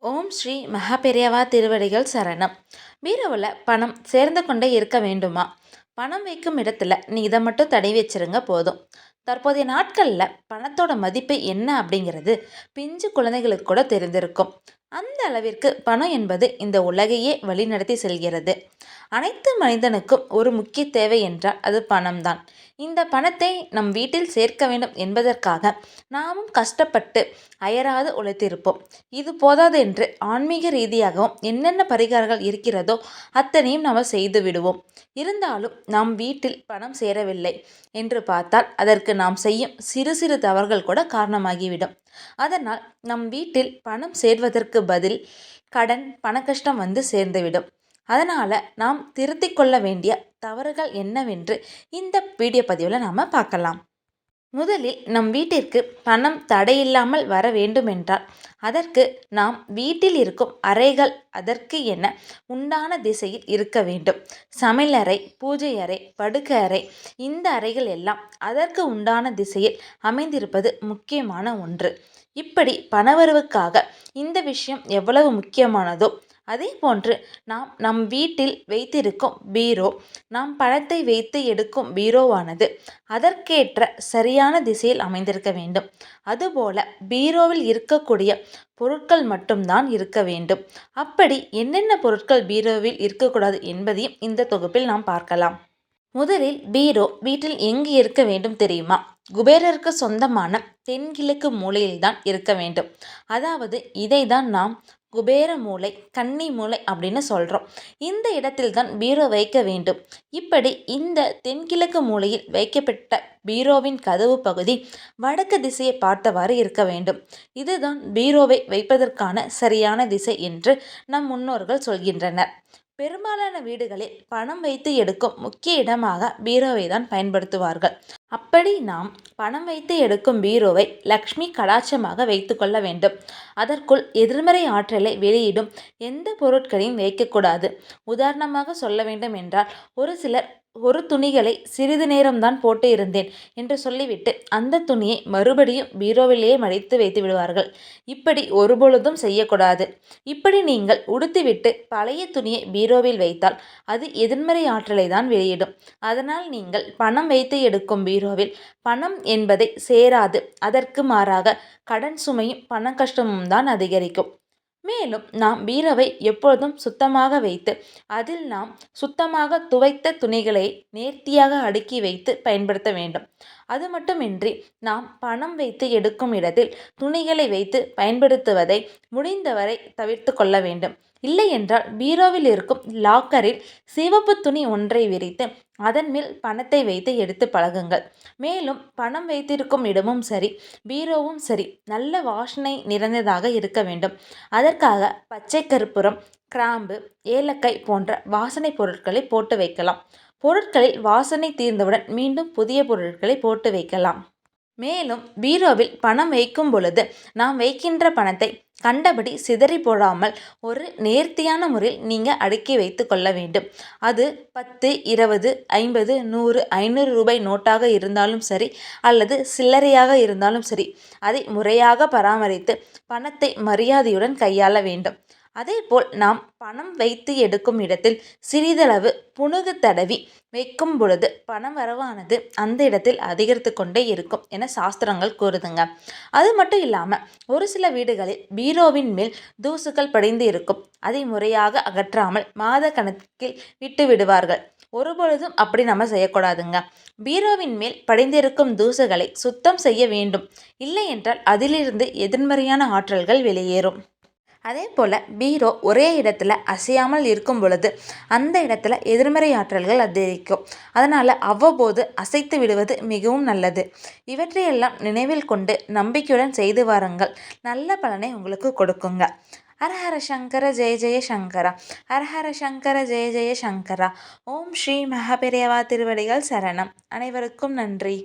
ஓம் ஸ்ரீ மகாபெரியவா திருவடிகள் சரணம். பீரோவில் பணம் சேர்ந்து கொண்டே இருக்க வேண்டுமா? பணம் வைக்கும் இடத்துல நீ இதை மட்டும் தடவி வச்சிருங்க போதும். தற்போதைய நாட்களில் பணத்தோட மதிப்பு என்ன அப்படிங்கிறது பிஞ்சு குழந்தைகளுக்கு கூட தெரிந்திருக்கும். அந்த அளவிற்கு பணம் என்பது இந்த உலகையே வழிநடத்தி செல்கிறது. அனைத்து மனிதனுக்கும் ஒரு முக்கிய தேவை என்றால் அது பணம்தான். இந்த பணத்தை நம் வீட்டில் சேர்க்க வேண்டும் என்பதற்காக நாமும் கஷ்டப்பட்டு அயராது உழைத்திருப்போம். இது போதாது என்று ஆன்மீக ரீதியாகவும் என்னென்ன பரிகாரங்கள் இருக்கிறதோ அத்தனையும் நாம் செய்து விடுவோம். இருந்தாலும் நாம் வீட்டில் பணம் சேரவில்லை என்று பார்த்தால் அதற்கு நாம் செய்யும் சிறு சிறு தவறுகள் கூட காரணமாகிவிடும். அதனால் நம் வீட்டில் பணம் சேர்வதற்கு பதில் கடன் பண கஷ்டம் வந்து சேர்ந்துவிடும். அதனால் நாம் திருத்திக் கொள்ள வேண்டிய தவறுகள் என்னவென்று இந்த வீடியோ பதிவில் நாம் பார்க்கலாம். முதலில் நம் வீட்டிற்கு பணம் தடையில்லாமல் வர வேண்டுமென்றால் அதற்கு நாம் வீட்டில் இருக்கும் அறைகள் அதற்கு என உண்டான திசையில் இருக்க வேண்டும். சமையலறை, பூஜை அறை, படுக்கை அறை, இந்த அறைகள் எல்லாம் அதற்கு உண்டான திசையில் அமைந்திருப்பது முக்கியமான ஒன்று. இப்படி பணவரவுக்காக இந்த விஷயம் எவ்வளவு முக்கியமானதோ அதே போன்று நாம் நம் வீட்டில் வைத்திருக்கும் பீரோ, நாம் பணத்தை வைத்து எடுக்கும் பீரோவானது அதற்கேற்ற சரியான திசையில் அமைந்திருக்க வேண்டும். அதுபோல பீரோவில் இருக்கக்கூடிய பொருட்கள் மட்டும்தான் இருக்க வேண்டும். அப்படி என்னென்ன பொருட்கள் பீரோவில் இருக்கக்கூடாது என்பதையும் இந்த தொகுப்பில் நாம் பார்க்கலாம். முதலில் பீரோ வீட்டில் எங்கு இருக்க வேண்டும் தெரியுமா? குபேரருக்கு சொந்தமான தென்கிழக்கு மூலையில்தான் இருக்க வேண்டும். அதாவது இதை தான் நாம் குபேர மூலை, கன்னி மூலை அப்படின்னு சொல்கிறோம். இந்த இடத்தில் தான் பீரோ வைக்க வேண்டும். இப்படி இந்த தென்கிழக்கு மூலையில் வைக்கப்பட்ட பீரோவின் கதவு பகுதி வடக்கு திசையை பார்த்தவாறு இருக்க வேண்டும். இதுதான் பீரோவை வைப்பதற்கான சரியான திசை என்று நம் முன்னோர்கள் சொல்கின்றனர். பெரும்பாலான வீடுகளில் பணம் வைத்து எடுக்கும் முக்கிய இடமாக பீரோவை தான் பயன்படுத்துவார்கள். அப்படி நாம் பணம் வைத்து எடுக்கும் பீரோவை லக்ஷ்மி கடாட்சமாக வைத்து கொள்ள வேண்டும். அதற்குள் எதிர்மறை ஆற்றலை வெளியிடும் எந்த பொருட்களையும் வைக்கக்கூடாது. உதாரணமாக சொல்ல வேண்டும் என்றால் ஒரு சிலர் ஒரு துணிகளை சிறிது நேரம்தான் போட்டு இருந்தேன் என்று சொல்லிவிட்டு அந்த துணியை மறுபடியும் பீரோவிலேயே மடித்து வைத்து விடுவார்கள். இப்படி ஒருபொழுதும் செய்யக்கூடாது. இப்படி நீங்கள் உடுத்திவிட்டு பழைய துணியை பீரோவில் வைத்தால் அது எதிர்மறை ஆற்றலை தான் வெளியிடும். அதனால் நீங்கள் பணம் வைத்து எடுக்கும் பீரோவில் பணம் என்பதை சேராது. அதற்கு மாறாக கடன் சுமையும் பண கஷ்டமும் தான் அதிகரிக்கும். மேலும் நாம் பீரோவை எப்பொழுதும் சுத்தமாக வைத்து அதில் நாம் சுத்தமாக துவைத்த துணிகளை நேர்த்தியாக அடுக்கி வைத்து பயன்படுத்த வேண்டும். அது மட்டுமின்றி நாம் பணம் வைத்து எடுக்கும் இடத்தில் துணிகளை வைத்து பயன்படுத்துவதை முடிந்தவரை தவிர்த்து கொள்ள வேண்டும். இல்லை என்றால் பீரோவில் இருக்கும் லாக்கரில் சிவப்பு துணி ஒன்றை விரித்து அதன் மேல் பணத்தை வைத்து எடுத்து பழகுங்கள். மேலும் பணம் வைத்திருக்கும் இடமும் சரி, பீரோவும் சரி நல்ல வாசனை நிறைந்ததாக இருக்க வேண்டும். அதற்காக பச்சை கற்பூரம், கிராம்பு, ஏலக்காய் போன்ற வாசனை பொருட்களை போட்டு வைக்கலாம். பொருட்களில் வாசனை தீர்ந்தவுடன் மீண்டும் புதிய பொருட்களை போட்டு வைக்கலாம். மேலும் பீரோவில் பணம் வைக்கும் பொழுது நாம் வைக்கின்ற பணத்தை கண்டபடி சிதறி போடாமல் ஒரு நேர்த்தியான முறையில் நீங்கள் அடுக்கி வைத்து கொள்ள வேண்டும். அது 10, 20, 50, 100, 500 ரூபாய் நோட்டாக இருந்தாலும் சரி அல்லது சில்லறையாக இருந்தாலும் சரி அதை முறையாக பராமரித்து பணத்தை மரியாதையுடன் கையாள வேண்டும். அதேபோல் நாம் பணம் வைத்து எடுக்கும் இடத்தில் சிறிதளவு புனுகு தடவி வைக்கும் பொழுது பண வரவானது அந்த இடத்தில் அதிகரித்து கொண்டே இருக்கும் என சாஸ்திரங்கள் கூறுதுங்க. அது மட்டும் இல்லாமல் ஒரு சில வீடுகளில் பீரோவின் மேல் தூசுகள் படிந்து இருக்கும். அதை முறையாக அகற்றாமல் மாத கணக்கில் விட்டு விடுவார்கள். ஒருபொழுதும் அப்படி நம்ம செய்யக்கூடாதுங்க. பீரோவின் மேல் படிந்திருக்கும் தூசுகளை சுத்தம் செய்ய வேண்டும். இல்லை என்றால் அதிலிருந்து எதிர்மறையான ஆற்றல்கள் வெளியேறும். அதே போல் பீரோ ஒரே இடத்துல அசையாமல் இருக்கும் பொழுது அந்த இடத்துல எதிர்மறை ஆற்றல்கள் அதிகரிக்கும். அதனால் அவ்வப்போது அசைத்து விடுவது மிகவும் நல்லது. இவற்றையெல்லாம் நினைவில் கொண்டு நம்பிக்கையுடன் செய்து வாருங்கள். நல்ல பலனை உங்களுக்கு கொடுக்குங்க. ஹரஹர சங்கர ஜெய ஜெய சங்கரா, ஹரஹர சங்கர ஜெய ஜெய சங்கரா. ஓம் ஸ்ரீ மகாபெரியவா திருவடிகள் சரணம். அனைவருக்கும் நன்றி.